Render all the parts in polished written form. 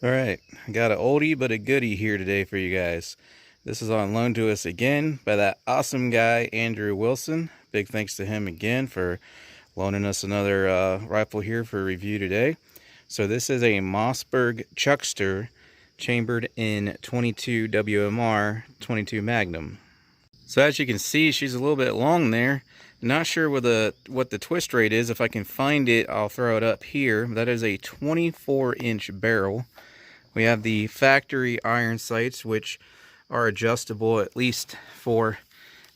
Alright, I got an oldie but a goodie here today for you guys. This is on loan to us again by that awesome guy, Andrew Wilson. Big thanks to him again for loaning us another rifle here for review today. So this is a Mossberg Chuckster chambered in 22 WMR 22 Magnum. So as you can see, she's a little bit long there. Not sure what the twist rate is. If I can find it, I'll throw it up here. That is a 24-inch barrel. We have the factory iron sights, which are adjustable at least for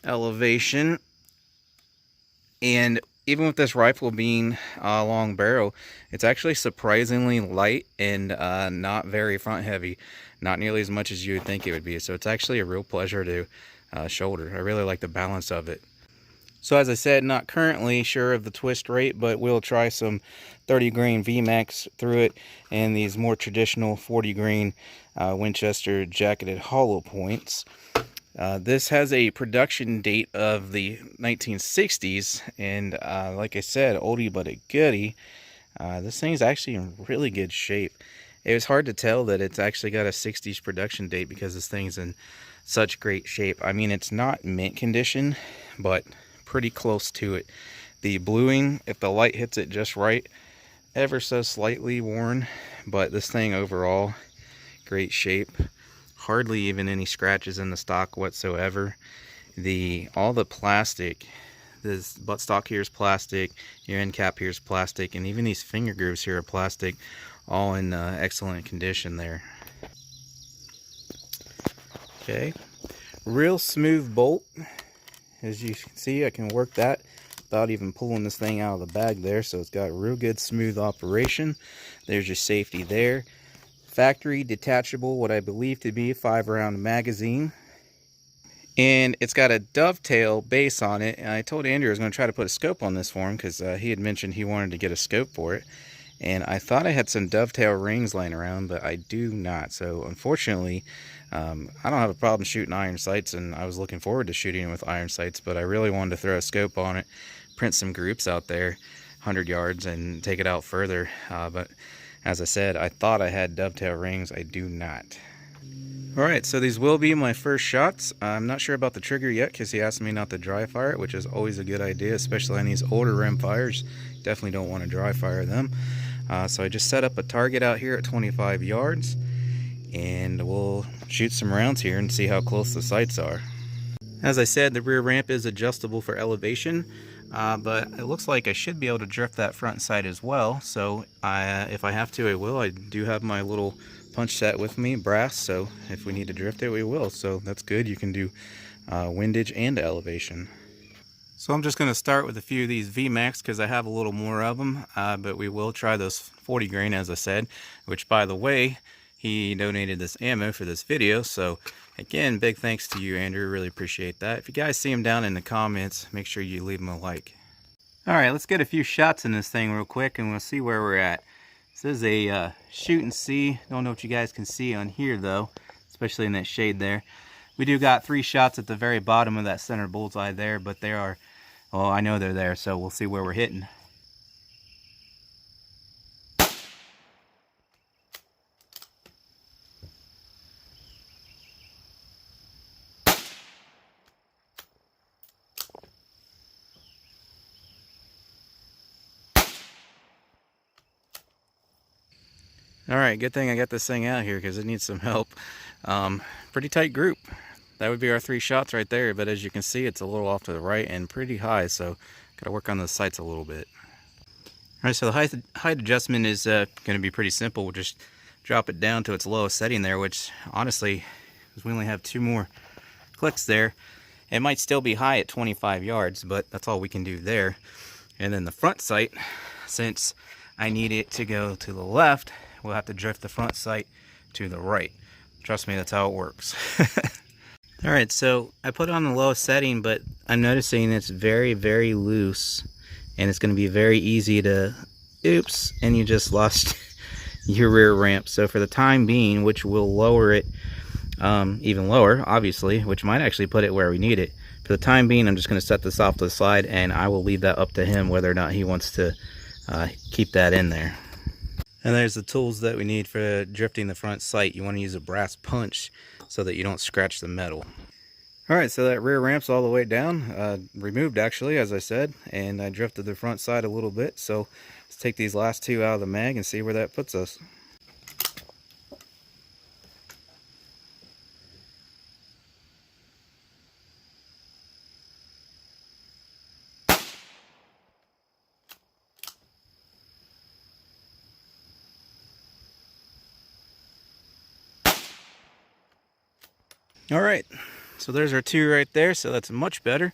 elevation. And even with this rifle being a long barrel, it's actually surprisingly light and not very front heavy. Not nearly as much as you would think it would be. So it's actually a real pleasure to shoulder. I really like the balance of it. So as I said, not currently sure of the twist rate, but we'll try some 30 grain VMAX through it and these more traditional 40 grain Winchester jacketed hollow points. This has a production date of the 1960s, and like I said, oldie but a goodie. This thing's actually in really good shape. It was hard to tell that it's actually got a 60s production date because this thing's in such great shape. I mean, it's not mint condition, but pretty close to it. The bluing, if the light hits it just right, ever so slightly worn, but this thing overall, great shape. Hardly even any scratches in the stock whatsoever. All the plastic, this buttstock here is plastic, your end cap here is plastic, and even these finger grooves here are plastic, all in excellent condition there. Okay, real smooth bolt. As you can see, I can work that without even pulling this thing out of the bag there, so it's got real good smooth operation. There's your safety there. Factory detachable, what I believe to be a 5-round magazine. And it's got a dovetail base on it, and I told Andrew I was going to try to put a scope on this for him because he had mentioned he wanted to get a scope for it. And I thought I had some dovetail rings laying around, but I do not. So unfortunately, I don't have a problem shooting iron sights, and I was looking forward to shooting it with iron sights, but I really wanted to throw a scope on it, print some groups out there, 100 yards, and take it out further. But as I said, I thought I had dovetail rings. I do not. Alright, so these will be my first shots. I'm not sure about the trigger yet because he asked me not to dry fire it, which is always a good idea, especially on these older rim fires. Definitely don't want to dry fire them. So I just set up a target out here at 25 yards, and we'll shoot some rounds here and see how close the sights are. As I said, the rear ramp is adjustable for elevation, but it looks like I should be able to drift that front sight as well. So if I have to, I will. I do have my little punch set with me, brass, so if we need to drift it, we will. So that's good. You can do windage and elevation. So I'm just going to start with a few of these VMAX because I have a little more of them, but we will try those 40 grain, as I said, which, by the way, he donated this ammo for this video. So again, big thanks to you, Andrew. Really appreciate that. If you guys see him down in the comments, make sure you leave him a like. All right, let's get a few shots in this thing real quick and we'll see where we're at. This is a shoot and see. Don't know what you guys can see on here though, especially in that shade there. We do got 3 shots at the very bottom of that center bullseye there, but they are, well, I know they're there, so we'll see where we're hitting. Alright, good thing I got this thing out here because it needs some help. Pretty tight group. That would be our 3 shots right there, but as you can see, it's a little off to the right and pretty high, so gotta work on the sights a little bit. Alright, so the height adjustment is going to be pretty simple. We'll just drop it down to its lowest setting there, which honestly, because we only have 2 more clicks there, it might still be high at 25 yards, but that's all we can do there. And then the front sight, since I need it to go to the left, we'll have to drift the front sight to the right. Trust me, that's how it works. Alright, so I put it on the lowest setting, but I'm noticing it's very, very loose, and it's going to be very easy to, oops, and you just lost your rear ramp. So for the time being, which will lower it even lower, obviously, which might actually put it where we need it. For the time being, I'm just going to set this off to the side, and I will leave that up to him whether or not he wants to keep that in there. And there's the tools that we need for drifting the front sight. You want to use a brass punch so that you don't scratch the metal. Alright, so that rear ramp's all the way down, removed actually, as I said, and I drifted the front side a little bit. So let's take these last two out of the mag and see where that puts us. Alright, so there's our two right there, so that's much better.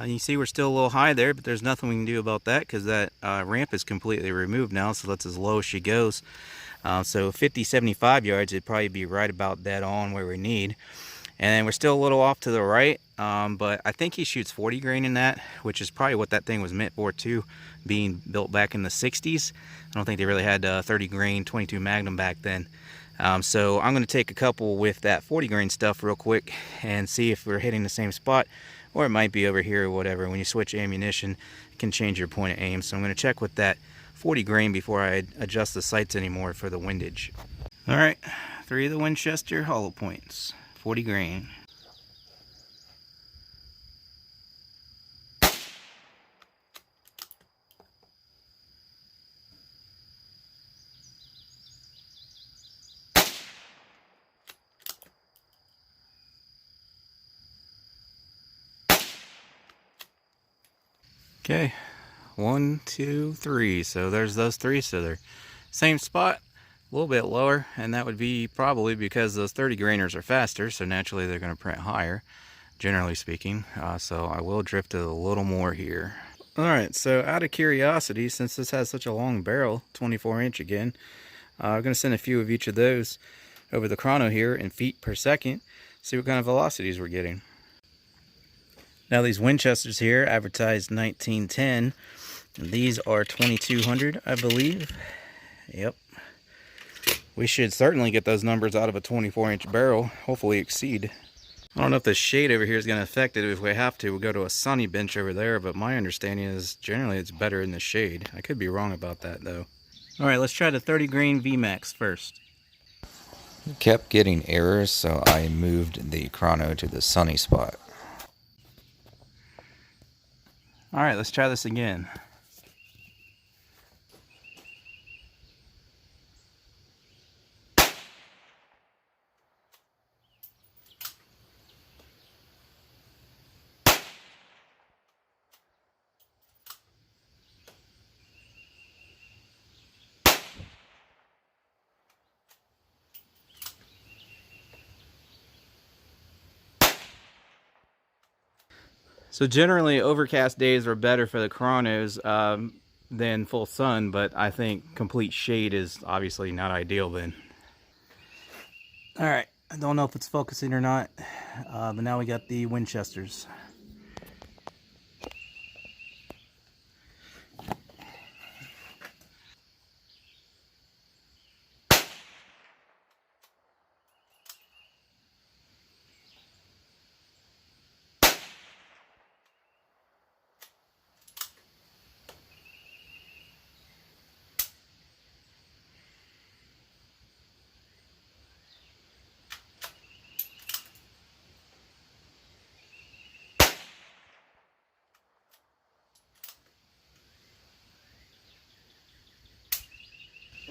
You see we're still a little high there, but there's nothing we can do about that because that ramp is completely removed now, so that's as low as she goes. So 50, 75 yards, it'd probably be right about dead on where we need. And then we're still a little off to the right, but I think he shoots 40 grain in that, which is probably what that thing was meant for too, being built back in the 60s. I don't think they really had 30 grain 22 Magnum back then. So I'm going to take a couple with that 40 grain stuff real quick and see if we're hitting the same spot, or it might be over here or whatever. When you switch ammunition, it can change your point of aim. So I'm going to check with that 40 grain before I adjust the sights anymore for the windage. Alright, 3 of the Winchester hollow points, 40 grain. Okay, 1, 2, 3. So there's those 3. So they're same spot, a little bit lower, and that would be probably because those 30 grainers are faster, so naturally they're going to print higher, generally speaking. So I will drift it a little more here. Alright, so out of curiosity, since this has such a long barrel, 24-inch again, I'm going to send a few of each of those over the chrono here in feet per second, see what kind of velocities we're getting. Now these Winchesters here advertised 1910, and these are 2200, I believe. Yep. We should certainly get those numbers out of a 24-inch barrel, hopefully exceed. I don't know if the shade over here is going to affect it. If we have to, we'll go to a sunny bench over there, but my understanding is generally it's better in the shade. I could be wrong about that though. Alright, let's try the 30 grain VMAX first. Kept getting errors, so I moved the chrono to the sunny spot. Alright, let's try this again. So generally, overcast days are better for the chronos than full sun, but I think complete shade is obviously not ideal then. Alright, I don't know if it's focusing or not, but now we got the Winchesters.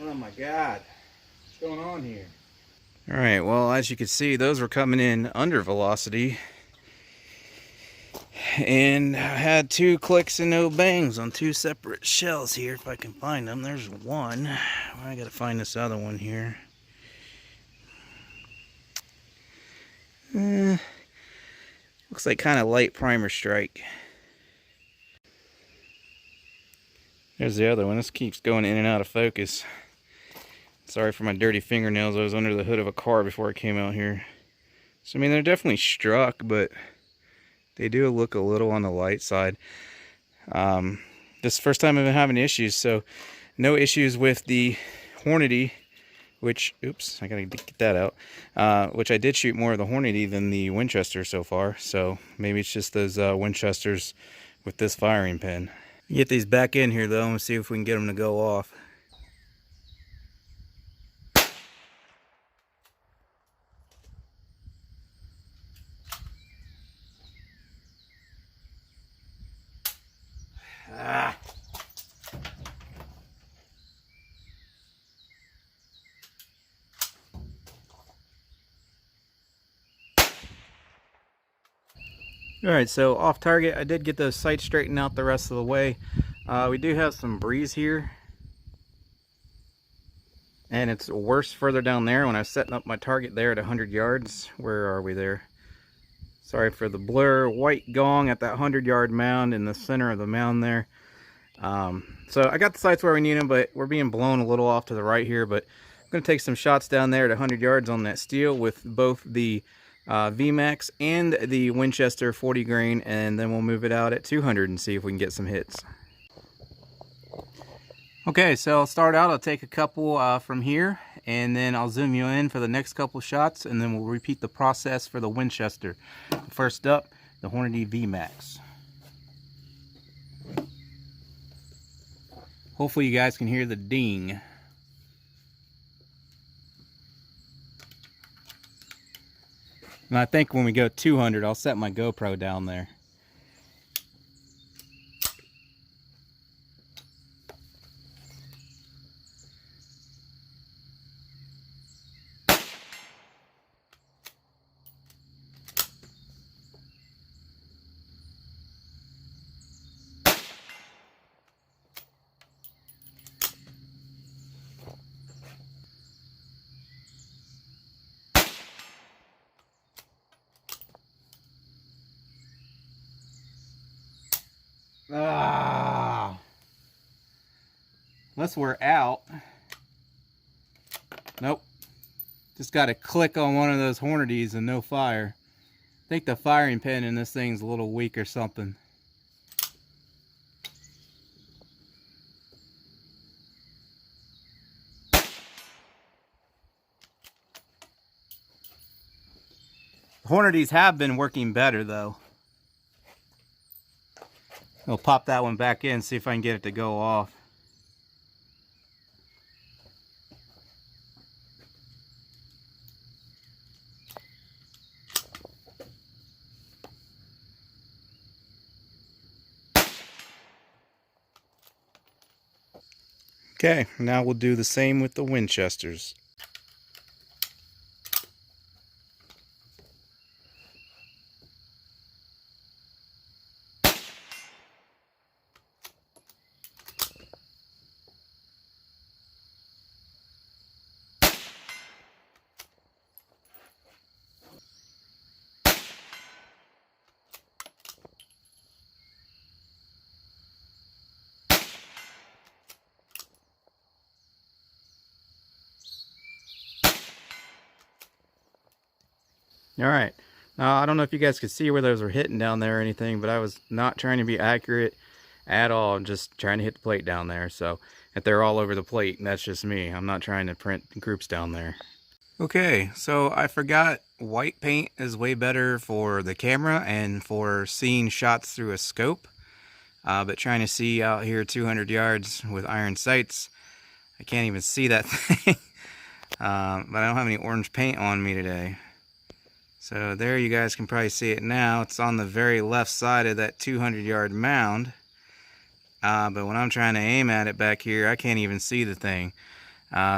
Oh my god, what's going on here? Alright, well, as you can see, those were coming in under velocity. And I had 2 clicks and no bangs on 2 separate shells here, if I can find them. There's one. I gotta find this other one here. Looks like kind of light primer strike. There's the other one. This keeps going in and out of focus. Sorry for my dirty fingernails. I was under the hood of a car before I came out here. So, I mean, they're definitely struck, but they do look a little on the light side. This is the first time I've been having issues, so no issues with the Hornady, which, oops, I gotta get that out, which I did shoot more of the Hornady than the Winchester so far, so maybe it's just those Winchesters with this firing pin. Get these back in here though and see if we can get them to go off. Alright, so off target, I did get those sights straightened out the rest of the way. We do have some breeze here, and it's worse further down there when I was setting up my target there at 100 yards. Where are we there? Sorry for the blur. White gong at that 100-yard mound in the center of the mound there. So I got the sights where we need them, but we're being blown a little off to the right here. But I'm going to take some shots down there at 100 yards on that steel with both the VMAX and the Winchester 40 grain, and then we'll move it out at 200 and see if we can get some hits. Okay, so I'll start out. I'll take a couple from here, and then I'll zoom you in for the next couple shots, and then we'll repeat the process for the Winchester. First up, the Hornady VMAX. Hopefully you guys can hear the ding. And I think when we go 200, I'll set my GoPro down there. Unless we're out. Nope. Just got to click on one of those Hornadies and no fire. I think the firing pin in this thing's a little weak or something. Hornadies have been working better though. I'll pop that one back in, see if I can get it to go off. Okay, now we'll do the same with the Winchesters. Alright, now I don't know if you guys could see where those were hitting down there or anything, but I was not trying to be accurate at all. I'm just trying to hit the plate down there. So if they're all over the plate, that's just me. I'm not trying to print groups down there. Okay, so I forgot white paint is way better for the camera and for seeing shots through a scope. But trying to see out here 200 yards with iron sights, I can't even see that thing. But I don't have any orange paint on me today. So there you guys can probably see it now. It's on the very left side of that 200-yard mound. But when I'm trying to aim at it back here, I can't even see the thing.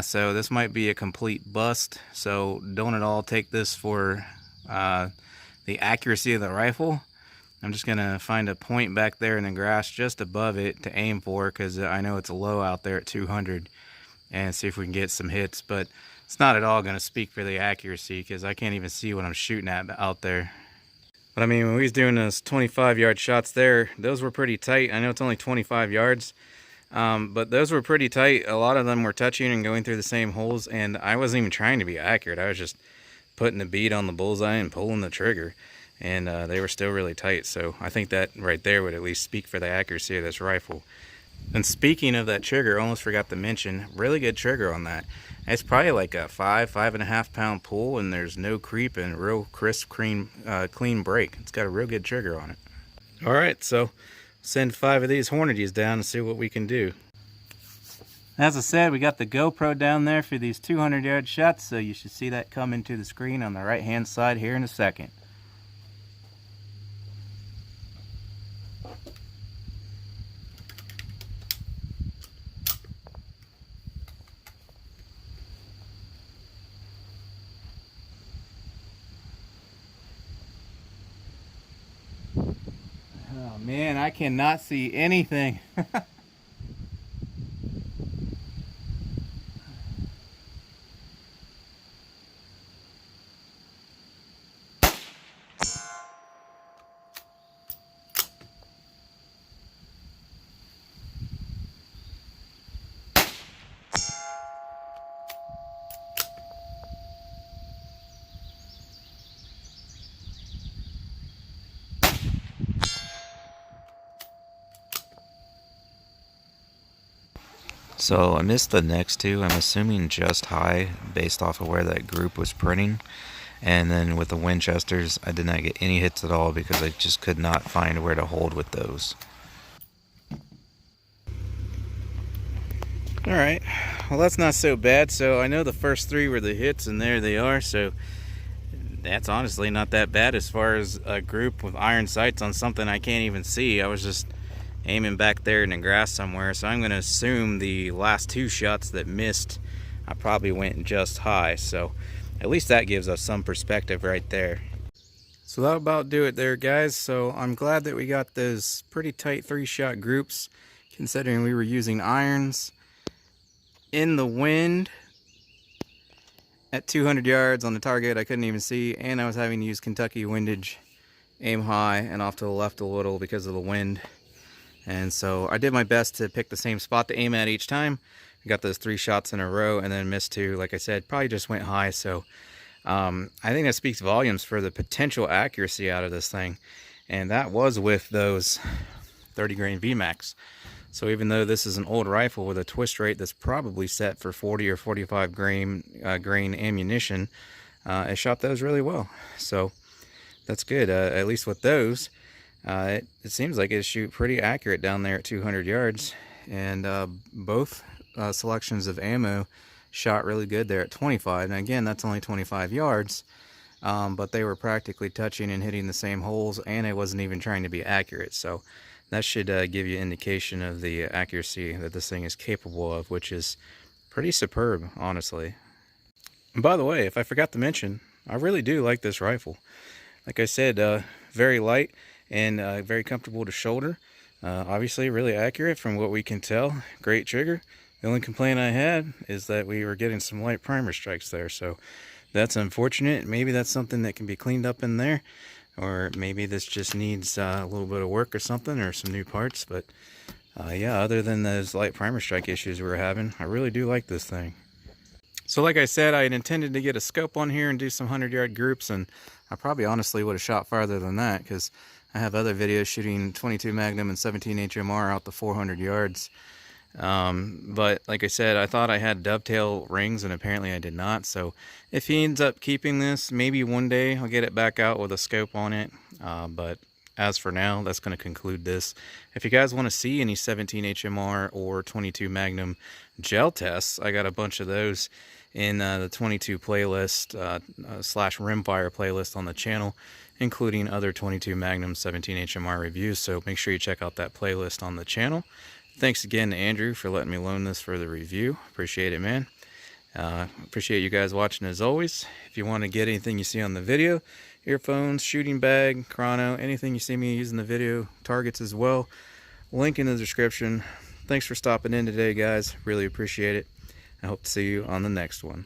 So this might be a complete bust. So don't at all take this for the accuracy of the rifle. I'm just going to find a point back there in the grass just above it to aim for, because I know it's low out there at 200, and see if we can get some hits. But it's not at all going to speak for the accuracy, because I can't even see what I'm shooting at out there. But I mean, when we was doing those 25-yard shots there, those were pretty tight. I know it's only 25 yards, but those were pretty tight. A lot of them were touching and going through the same holes, and I wasn't even trying to be accurate. I was just putting the bead on the bullseye and pulling the trigger, and they were still really tight. So I think that right there would at least speak for the accuracy of this rifle. And speaking of that trigger, I almost forgot to mention, really good trigger on that. It's probably like a 5.5 pound pull, and there's no creep and real crisp, clean break. It's got a real good trigger on it. All right, so send 5 of these Hornadies down and see what we can do. As I said, we got the GoPro down there for these 200-yard shots, so you should see that come into the screen on the right-hand side here in a second. Oh man, I cannot see anything. So I missed the next two. I'm assuming just high based off of where that group was printing. And then with the Winchesters, I did not get any hits at all because I just could not find where to hold with those. Alright, well that's not so bad. So I know the first three were the hits and there they are, so that's honestly not that bad as far as a group with iron sights on something I can't even see. I was just aiming back there in the grass somewhere, so I'm going to assume the last two shots that missed, I probably went just high, so at least that gives us some perspective right there. So that'll about do it there, guys. So I'm glad that we got those pretty tight 3-shot groups, considering we were using irons in the wind at 200 yards on the target I couldn't even see, and I was having to use Kentucky windage, aim high and off to the left a little because of the wind. And so I did my best to pick the same spot to aim at each time. I got those 3 shots in a row and then missed 2. Like I said, probably just went high. So I think that speaks volumes for the potential accuracy out of this thing. And that was with those 30 grain VMAX. So even though this is an old rifle with a twist rate that's probably set for 40 or 45 grain ammunition, it shot those really well. So that's good, at least with those. It seems like it shoot pretty accurate down there at 200 yards, and both selections of ammo shot really good there at 25. And again, that's only 25 yards, but they were practically touching and hitting the same holes, and I wasn't even trying to be accurate. So that should give you an indication of the accuracy that this thing is capable of, which is pretty superb, honestly. And by the way, if I forgot to mention, I really do like this rifle. Like I said, very light and very comfortable to shoulder. Obviously really accurate from what we can tell. Great trigger. The only complaint I had is that we were getting some light primer strikes there, so that's unfortunate. Maybe that's something that can be cleaned up in there, or maybe this just needs a little bit of work or something, or some new parts. But yeah, other than those light primer strike issues we were having, I really do like this thing. So like I said, I had intended to get a scope on here and do some 100-yard groups, and I probably honestly would have shot farther than that, because I have other videos shooting 22 Magnum and 17 HMR out to 400 yards. But like I said, I thought I had dovetail rings, and apparently I did not. So if he ends up keeping this, maybe one day I'll get it back out with a scope on it. But as for now, that's going to conclude this. If you guys want to see any 17 HMR or 22 Magnum gel tests, I got a bunch of those in the 22 playlist slash rimfire playlist on the channel, including other 22 Magnum 17 HMR reviews. So make sure you check out that playlist on the channel. Thanks again to Andrew for letting me loan this for the review. Appreciate it, man. Appreciate you guys watching as always. If you want to get anything you see on the video, earphones, shooting bag, chrono, anything you see me using the video, targets as well, link in the description. Thanks for stopping in today, guys. Really appreciate it. I hope to see you on the next one.